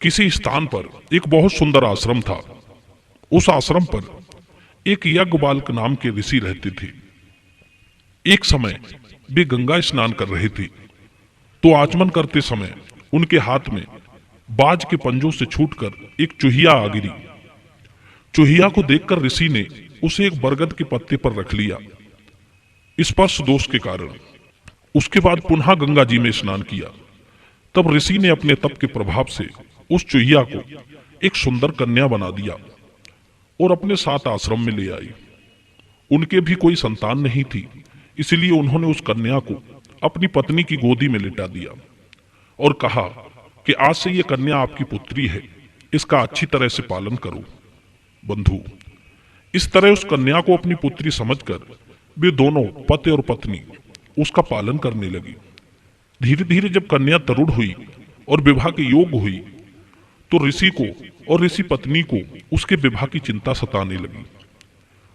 किसी स्थान पर एक बहुत सुंदर आश्रम था। उस आश्रम पर एक याज्ञवल्क्य नाम के ऋषि रहते थे। एक समय वे गंगा स्नान कर रहे थे तो आचमन करते समय उनके हाथ में बाज के पंजों से छूटकर एक चूहिया आ गिरी। चूहिया को देखकर ऋषि ने उसे एक बरगद के पत्ते पर रख लिया, स्पर्श दोष के कारण। उसके बाद पुनः गंगा जी में स्नान किया। तब ऋषि ने अपने तप के प्रभाव से उस चूहिया को एक सुंदर कन्या बना दिया और अपने साथ आश्रम में ले आई। उनके भी कोई संतान नहीं थी, इसलिए उन्होंने उस कन्या को अपनी पत्नी की गोदी में लिटा दिया और कहा कि आज से ये कन्या आपकी पुत्री है, इसका अच्छी तरह से पालन करो। बंधु, इस तरह उस कन्या को अपनी पुत्री समझकर वे दोनों पति और पत्नी उसका पालन करने लगी। धीरे धीरे जब कन्या तरुण हुई और विवाह के योग्य हुई तो ऋषि को और ऋषि पत्नी को उसके विवाह की चिंता सताने लगी।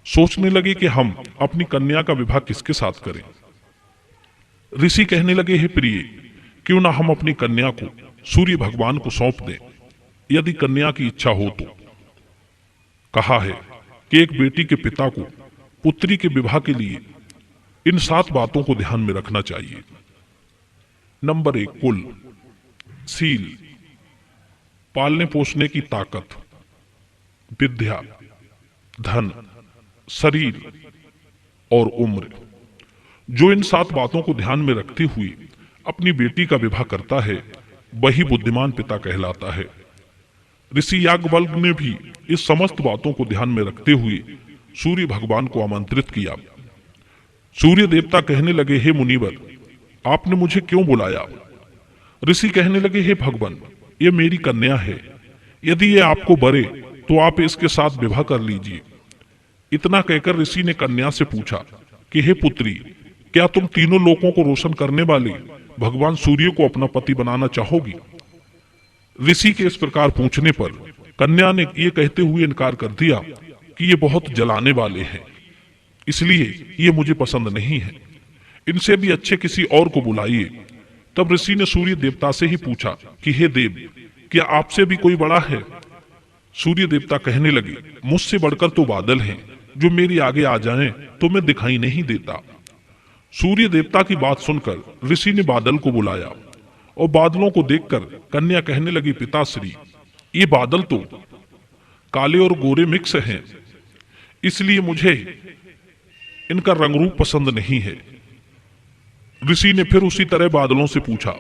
सोचने लगे कि हम अपनी कन्या का विवाह किसके साथ करें। ऋषि कहने लगे, हे प्रिय, क्यों ना हम अपनी कन्या को सूर्य भगवान को सौंप दें, यदि कन्या की इच्छा हो तो। कहा है कि एक बेटी के पिता को पुत्री के विवाह के लिए इन 7 बातों को ध्यान में रखना चाहिए। नंबर 1, कुल, सील, पालने पोसने की ताकत, विद्या, धन, शरीर और उम्र। जो इन 7 बातों को ध्यान में रखते हुए अपनी बेटी का विवाह करता है वही बुद्धिमान पिता कहलाता है। ऋषि याज्ञवल्क्य ने भी इस समस्त बातों को ध्यान में रखते हुए सूर्य भगवान को आमंत्रित किया। सूर्य देवता कहने लगे, हे मुनिवर, आपने मुझे क्यों बुलाया? ऋषि कहने लगे, हे भगवान, ये मेरी कन्या है, यदि ये आपको बरे तो आप इसके साथ विवाह कर लीजिए। इतना कहकर ऋषि ने कन्या से पूछा कि हे पुत्री, क्या तुम तीनों लोकों को रोशन करने वाले भगवान सूर्य को अपना पति बनाना चाहोगी? ऋषि के इस प्रकार पूछने पर कन्या ने ये कहते हुए इनकार कर दिया कि ये बहुत जलाने वाले हैं, इसलिए ये मुझे पसंद नहीं है, इनसे भी अच्छे किसी और को बुलाइए। तब ऋषि ने सूर्य देवता से ही पूछा कि हे देव, क्या आपसे भी कोई बड़ा है? सूर्य देवता कहने लगे, मुझसे बढ़कर तो बादल हैं, जो मेरे आगे आ जाएं तो मैं दिखाई नहीं देता। सूर्य देवता की बात सुनकर ऋषि ने बादल को बुलाया और बादलों को देखकर कन्या कहने लगी, पिताश्री, ये बादल तो काले और गोरे मिक्स हैं, इसलिए मुझे इनका रंग रूप पसंद नहीं है। ऋषि ने फिर उसी तरह बादलों से पूछा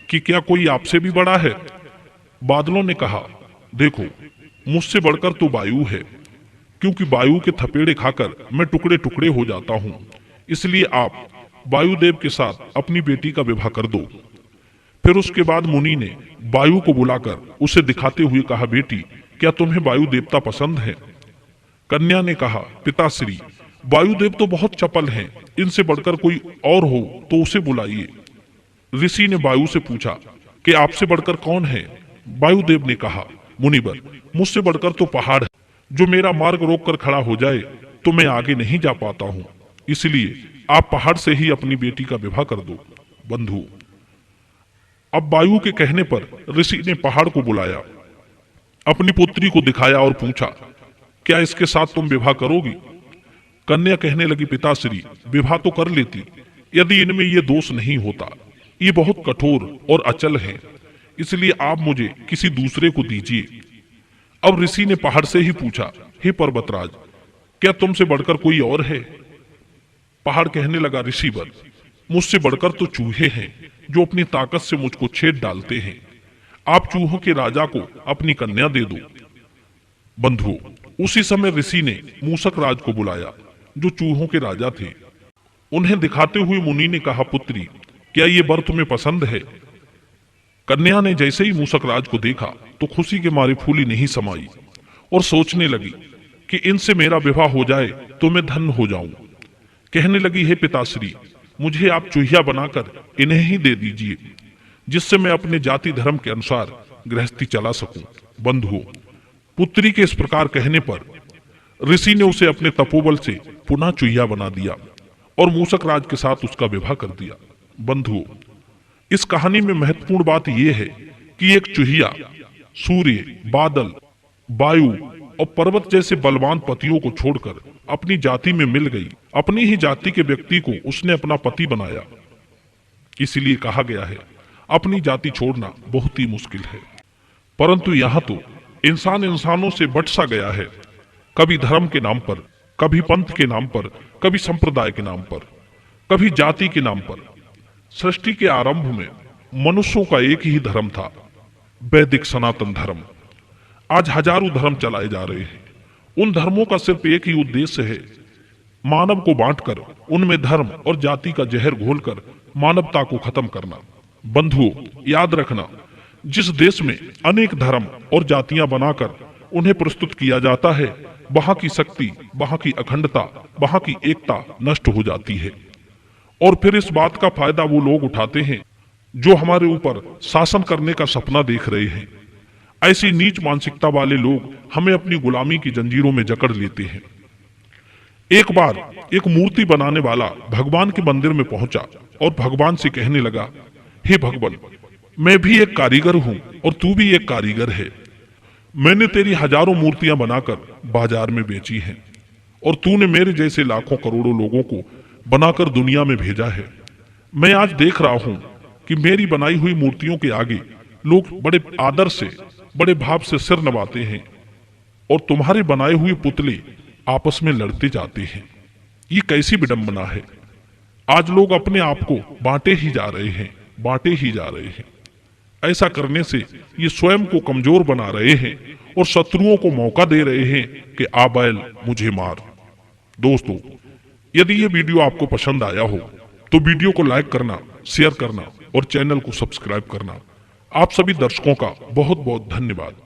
कि क्या कोई आपसे भी बड़ा है? बादलों ने कहा, देखो, मुझसे बढ़कर तो वायु है, क्योंकि वायु के थपेड़े खाकर मैं टुकड़े टुकड़े हो जाता हूं, इसलिए आप वायुदेव के साथ अपनी बेटी का विवाह कर दो। फिर उसके बाद मुनि ने वायु को बुलाकर उसे दिखाते हुए कहा, बेटी, क्या तुम्हें वायु देवता पसंद है? कन्या ने कहा, पिताश्री, वायुदेव तो बहुत चपल हैं, इनसे बढ़कर कोई और हो तो उसे बुलाइए। ऋषि ने वायु से पूछा कि आपसे बढ़कर कौन है? वायुदेव ने कहा, मुनिवर, मुझसे बढ़कर तो पहाड़ है, जो मेरा मार्ग रोककर खड़ा हो जाए तो मैं आगे नहीं जा पाता हूं, इसलिए आप पहाड़ से ही अपनी बेटी का विवाह कर दो। बंधु, अब वायु के कहने पर ऋषि ने पहाड़ को बुलाया, अपनी पुत्री को दिखाया और पूछा, क्या इसके साथ तुम विवाह करोगी? कन्या कहने लगी, पिताश्री, विवाह तो कर लेती, यदि इनमें ये दोष नहीं होता। ये बहुत कठोर और अचल हैं, इसलिए आप मुझे किसी दूसरे को दीजिए। अब ऋषि ने पहाड़ से ही पूछा, हे पर्वतराज, क्या तुमसे बढ़कर कोई और है? पहाड़ कहने लगा, ऋषिवर, मुझसे बढ़कर तो चूहे हैं, जो अपनी ताकत से मुझको छेद डालते हैं। आप चूहों के राजा को अपनी कन्या दे दो। बंधु, उसी समय ऋषि ने मूषक राज को बुलाया, जो चूहों के राजा थे। उन्हें दिखाते हुए मुनि ने कहा, पुत्री, क्या ये वर तुम्हें पसंद है? कन्या ने जैसे ही मूषक राज को देखा तो खुशी के मारे फूली नहीं समाई और सोचने लगी कि इनसे मेरा विवाह हो जाए तो मैं धन्य हो जाऊं। कहने लगी, हे पिताश्री, मुझे आप चूहिया बनाकर इन्हें ही दे दीजिए, जिससे मैं अपने जाति धर्म के अनुसार गृहस्थी चला सकूं। बंधु, पुत्री के इस प्रकार कहने पर ऋषि ने उसे अपने तपोबल से पुनः चूहिया बना दिया और मूषक राज के साथ उसका विवाह कर दिया। बंधु, इस कहानी में महत्वपूर्ण बात यह है कि एक चूहिया सूर्य, बादल, वायु और पर्वत जैसे बलवान पतियों को छोड़कर अपनी जाति में मिल गई। अपनी ही जाति के व्यक्ति को उसने अपना पति बनाया। इसीलिए कहा गया है, अपनी जाति छोड़ना बहुत ही मुश्किल है। परंतु यहाँ तो इंसान इंसानों से बट सा गया है, कभी धर्म के नाम पर, कभी पंथ के नाम पर, कभी संप्रदाय के नाम पर, कभी जाति के नाम पर। सृष्टि के आरंभ में मनुष्यों का एक ही धर्म था, वैदिक सनातन धर्म। आज हजारों धर्म चलाए जा रहे हैं। उन धर्मों का सिर्फ एक ही उद्देश्य है, मानव को बांटकर उनमें धर्म और जाति का जहर घोलकर मानवता को खत्म करना। बंधुओं, याद रखना, जिस देश में अनेक धर्म और जातियां बनाकर उन्हें प्रस्तुत किया जाता है, वहां की शक्ति, वहां की अखंडता, वहां की एकता नष्ट हो जाती है। और फिर इस बात का फायदा वो लोग उठाते हैं जो हमारे ऊपर शासन करने का सपना देख रहे हैं। ऐसी नीच मानसिकता वाले लोग हमें अपनी गुलामी की जंजीरों में जकड़ लेते हैं। एक बार एक मूर्ति बनाने वाला भगवान के मंदिर में पहुंचा और भगवान से कहने लगा, हे भगवान, मैं भी एक कारीगर हूं और तू भी एक कारीगर है। मैंने तेरी हजारों मूर्तियां बनाकर बाजार में बेची हैं और तूने मेरे जैसे लाखों करोड़ों लोगों को बनाकर दुनिया में भेजा है। मैं आज देख रहा हूं कि मेरी बनाई हुई मूर्तियों के आगे लोग बड़े आदर से, बड़े भाव से सिर नवाते हैं और तुम्हारे बनाए हुए पुतले आपस में लड़ते जाते हैं। ये कैसी विडंबना है। आज लोग अपने आप को बांटे ही जा रहे हैं, बांटे ही जा रहे हैं। ऐसा करने से ये स्वयं को कमजोर बना रहे हैं और शत्रुओं को मौका दे रहे हैं कि आ बैल मुझे मार। दोस्तों, यदि ये वीडियो आपको पसंद आया हो तो वीडियो को लाइक करना, शेयर करना और चैनल को सब्सक्राइब करना। आप सभी दर्शकों का बहुत बहुत धन्यवाद।